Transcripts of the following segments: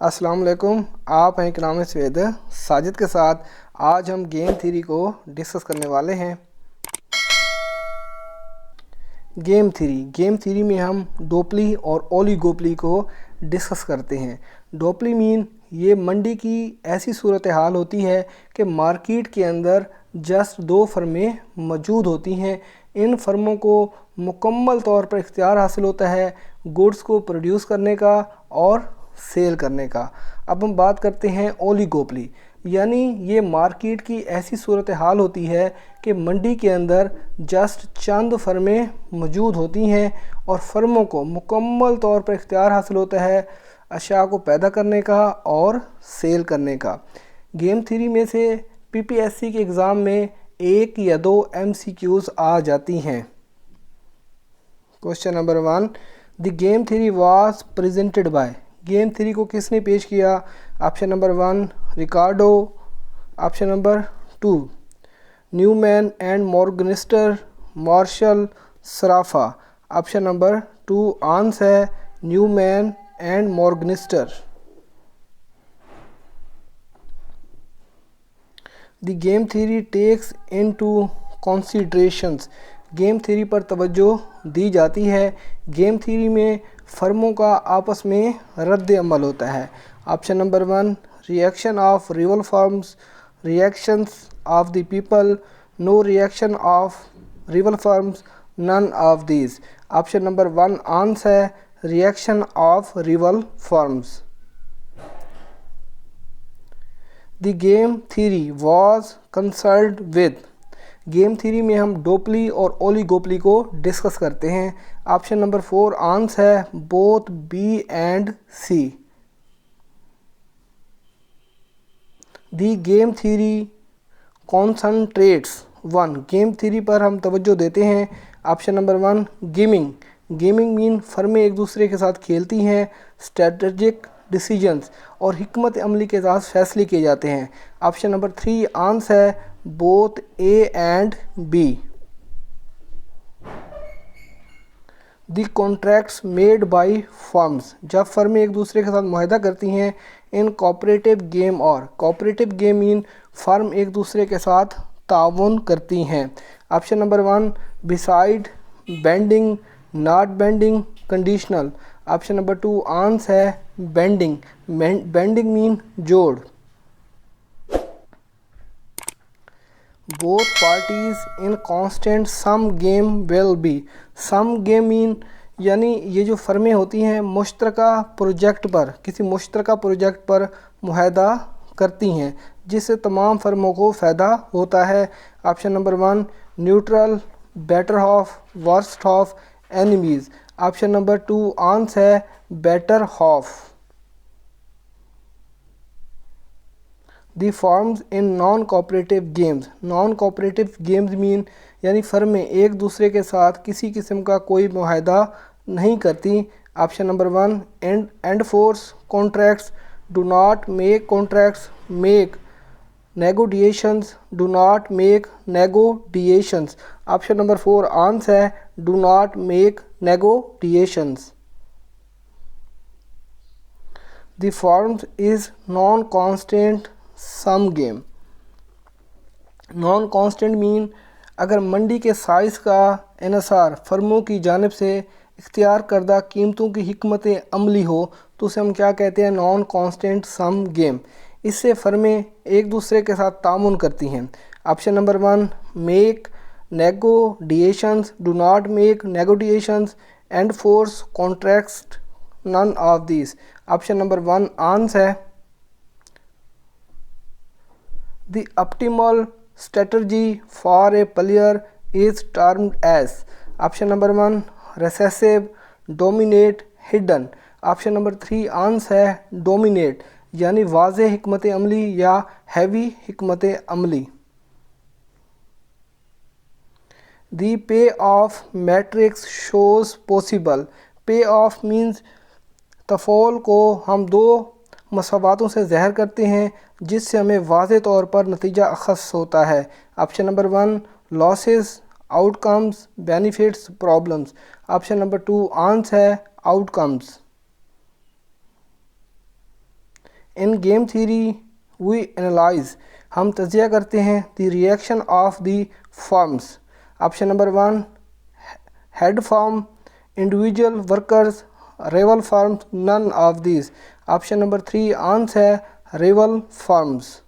अस्सलाम वालेकुम। आप हैं इकराम सवेद साजिद के साथ। आज हम गेम थ्योरी को डिस्कस करने वाले हैं। गेम थ्योरी में हम डोपली और ओलिगोपली को डिस्कस करते हैं। डोपली मीन ये मंडी की ऐसी सूरत हाल होती है कि मार्केट के अंदर जस्ट दो फर्में मौजूद होती हैं। इन फर्मों को मुकम्मल तौर पर इख्तियार हासिल होता है गुड्स को प्रोड्यूस करने का और सेल करने का। अब हम बात करते हैं ओलिगोपली, यानी ये मार्केट की ऐसी सूरत हाल होती है कि मंडी के अंदर जस्ट चंद फर्में मौजूद होती हैं और फर्मों को मुकम्मल तौर पर इख्तियार हासिल होता है अशिया को पैदा करने का और सेल करने का। गेम थ्योरी में से पीपीएससी के एग्ज़ाम में एक या दो एमसीक्यूज़ आ जाती हैं। Question number 1, the game theory was presented by. Game theory को किसने पेश किया? Option number 1 Ricardo, option number 2 Neumann and Morgenstern, Marshall, Sraffa. Option number 2 answer है Neumann and Morgenstern. The game theory takes into considerations. Game theory पर तवज्जो दी जाती है। Game theory में फर्मों का आपस में रद्द अमल होता है। Option number 1 reaction of rival firms, reactions of the people, no reaction of rival firms, none of these. Option number 1 answer है reaction of rival firms. The game theory was concerned with. Game theory में हम duopoly और oligopoly को discuss करते हैं। Option number 4 answer है both B and C. The game theory concentrates 1। Game theory पर हम तवज्जो देते हैं। Option number 1 gaming. Gaming mean फर्में एक दूसरे के साथ खेलती हैं। स्ट्रेटजिक डिसीजंस और हिकमत अमली के साथ फैसले किए जाते हैं। ऑप्शन नंबर 3 आंसर है both A and B. The contracts made by firms. जब फर्में एक दूसरे के साथ मुआहदा करती हैं इन कोऑपरेटिव गेम, और कोऑपरेटिव गेम मीन फर्म एक दूसरे के साथ ताउन करती हैं। Option number 1 beside, binding, not binding, conditional. Option number 2 answer है बेंडिंग। बेंडिंग मीन जोड़। Both parties in constant sum game will be. Sum game mean यानी ये जो फर्में होती हैं मुश्तरका प्रोजेक्ट पर, किसी मुश्तरका प्रोजेक्ट पर मुआहदा करती हैं जिससे तमाम फर्मों को फ़ायदा होता है। Option number 1 neutral, better half, worst half, enemies. Option number 2 answer है better half. The firms in non cooperative games. Non cooperative games mean यानी फर्में एक दूसरे के साथ किसी किस्म का कोई मुआहदा नहीं करती। Option number 1 enforce contracts, do not make contracts, make negotiations, do not make negotiations. Option number 4 answer है do not make negotiations. The firms is non constant sum game. Non constant mean अगर मंडी के size का इन्हिसार फर्मों की जानिब से इख्तियार करदा कीमतों की हिकमत अमली हो तो उसे हम क्या कहते हैं? Non constant sum game. इससे फर्में एक दूसरे के साथ तामुन करती हैं। Option number 1 make negotiations, do not make negotiations, enforce contracts, none of these. Option number 1 answer है the optimal strategy for a player is termed as. Option number 1 recessive, dominate, hidden. Option number 3 answer है dominate यानी वाज़े हिकमत अमली या heavy हिकमत अमली। दी पे ऑफ मैट्रिक्स शोज़ पॉसिबल। पे ऑफ मीन्स तफोल को हम दो मसावातों से ज़हर करते हैं जिससे हमें वाज़े तौर पर नतीजा अखस होता है। Option number 1 losses, outcomes, benefits, problems. Option number 2 answer है outcomes. In game theory we analyse, हम तजिया करते हैं the reaction of the firms. Option number 1 head firm, individual workers, rival firms, none of this. Option number 3 answer है rival firms.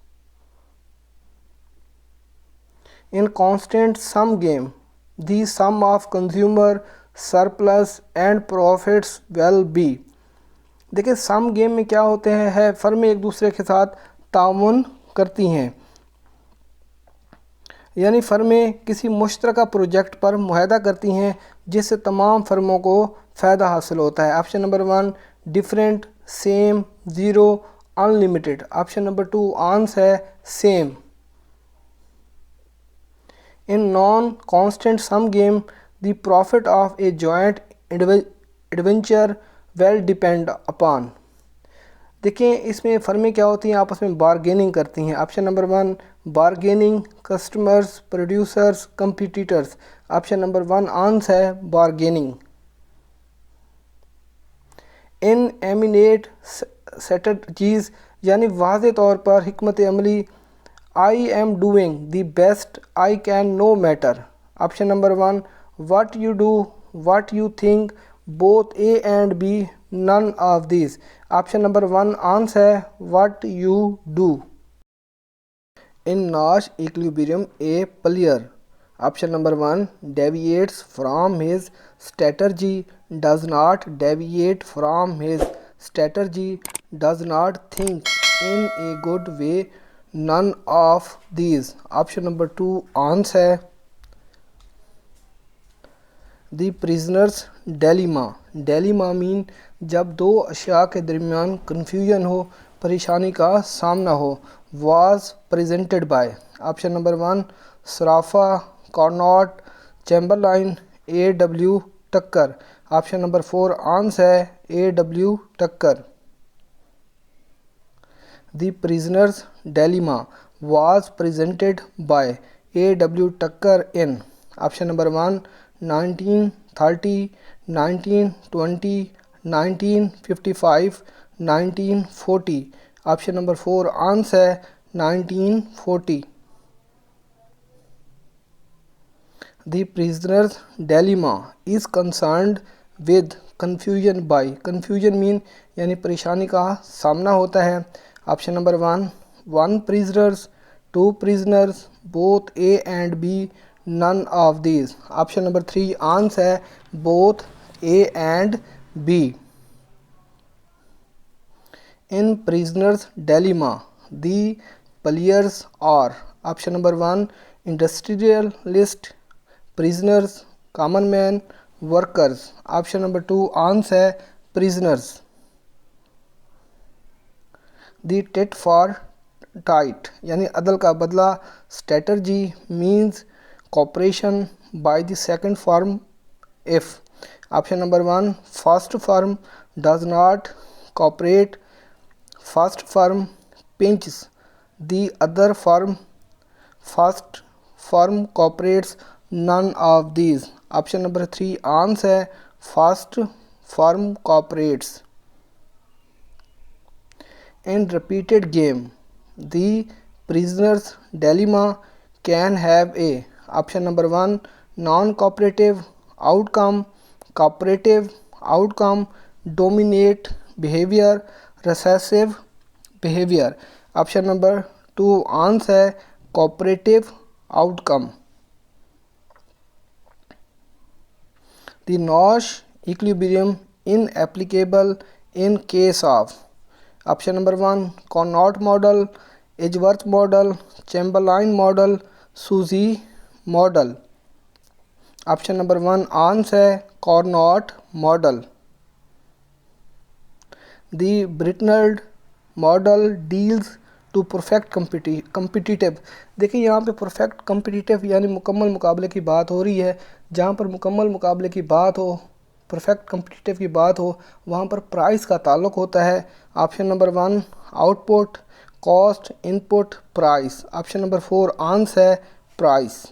In constant sum game the sum of consumer surplus and profits will be. देखिए sum game में क्या होते हैं है फर्में एक दूसरे के साथ ताउन करती हैं, यानी फर्में किसी मुश्तरका प्रोजेक्ट पर मुआहदा करती हैं जिससे तमाम फर्मों को फ़ायदा हासिल होता है। Option number 1 different, same, zero, unlimited. Option number 2 answer है same. In non constant sum game the profit of a joint adventure will depend upon. देखिए इसमें फर्में क्या होती हैं आपस में बारगेनिंग करती हैं। Option number 1 bargaining, customers, producers, competitors. Option number 1 answer है बारगेनिंग। इन एमिनेट स्ट्रेटजीज यानी वाज़े तौर पर हिकमत अमली, I am doing the best I can no matter. Option number 1 what you do, what you think, both A and B, none of this. Option number 1 answer है what you do. In Nash equilibrium a player. Option number 1 deviates from his strategy, does not deviate from his strategy, does not think in a good way, none of these। Option number 2 answer है the prisoners dilemma. Dilemma mean जब दो अशिया के दरमियान confusion हो, परेशानी का सामना हो। Was presented by. Option number 1 Sraffa, Cournot, Chamberlin, A.W. Tucker. Option number 4 answer है A.W. Tucker. The prisoners dilemma was presented by A.W. Tucker in. Option number 1 1930, 1920, 1955, 1940। Option number 4 answer है 1940। The prisoner's dilemma is concerned with confusion by। confusion mean यानी परेशानी का सामना होता है। Option number 1 1 prisoners, 2 prisoners, both A and B, none of these। Option number 3 answer है both A and B। In prisoner's dilemma the players are। Option number 1 industrialist, prisoners, common man, workers। Option number 2 answer है prisoners। The tit for tat यानी अदल का बदला, strategy means cooperation by the second firm if. Option number 1 first firm does not cooperate, first firm pinches the other firm, first firm cooperates, none of these. Option number 3 answer है first firm cooperates. In repeated game the prisoners dilemma can have a. Option number 1 non cooperative outcome, cooperative outcome, dominate behaviour, recessive behaviour. Option number 2 answer है cooperative outcome. The Nash equilibrium inapplicable in case of। Option number 1 Cournot model, Edgeworth model, Chamberlin model, Sweezy model. Option number 1 answer है Cournot model. The Bertrand model deals to perfect competitive. देखिए यहाँ पे perfect competitive यानी मुकम्मल मुकाबले की बात हो रही है। जहाँ पर मुकम्मल मुकाबले की बात हो, परफेक्ट कम्पिटिटिव की बात हो, वहाँ पर प्राइस का ताल्लुक़ होता है। Option number 1 output, cost, input, price. Option number 4 answer है price.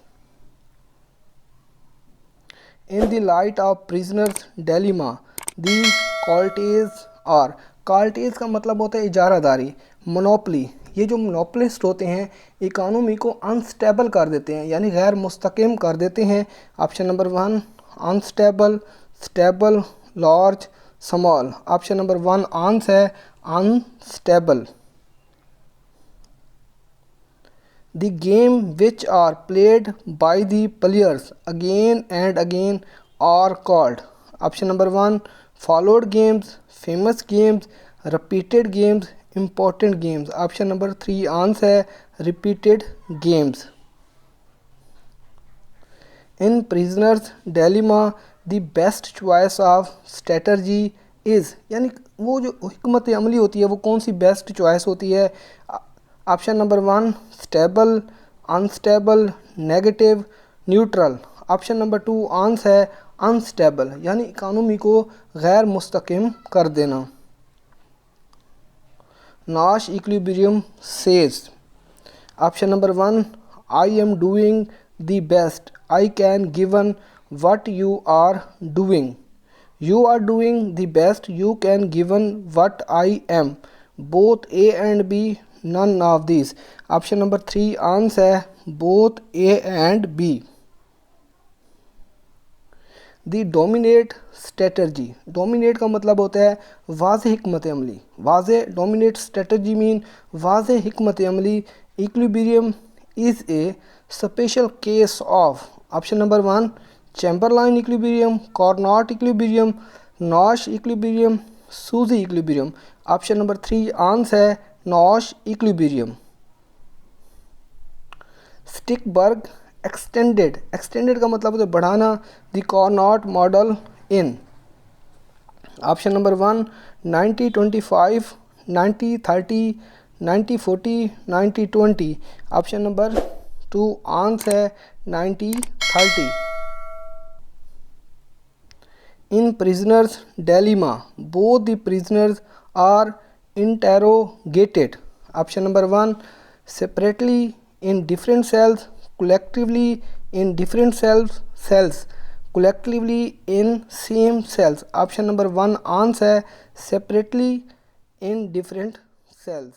In the light of prisoners dilemma the qualities are. Cartel का मतलब होता है इजारादारी। मोनोपली, ये जो मोनोपलिस्ट होते हैं इकानमी को अनस्टेबल कर देते हैं, यानी गैर मुस्तकिम कर देते हैं। Option number 1 unstable, stable, large, small. Option number 1 answer है unstable. The game which are played by the players again and again are called. Option number 1 followed games, famous games, repeated games, important games. Option number 3 answer है repeated games. In Prisoner's Dilemma the best choice of strategy is, यानी वो जो हिकमत अमली होती है वो कौन सी बेस्ट चॉइस होती है। Option number 1 stable, unstable, negative, neutral. Option number 2 answer है अनस्टेबल, यानी इकानमी को गैर मुस्तकिम कर देना। नाश equilibrium says. Option number 1 I am doing the best I can given what you are doing. You are doing the best you can given what I am. Both A and B, none of these. Option number 3 answer है both A and B. The dominate strategy. Dominate का मतलब होता है वाज़े हिकमत अमली। वाज़े dominate strategy mean वाज़े हिकमत अमली। Equilibrium is a special case of. Option number 1 Chamberlain equilibrium, Carnot equilibrium, Nash equilibrium, Susy equilibrium. Option number 3 answer है Nash equilibrium. Stickberg extended. Extended का मतलब होता है बढ़ाना the Carnot model in. Option number 1 90-25, 90-30, 90-40, 90-20. Option number 2 answer है 90-30. In Prisoner's Dilemma, both the prisoners are interrogated. Option number 1 separately in different cells, collectively in different cells, collectively in same cells. Option number 1 answer है separately in different cells.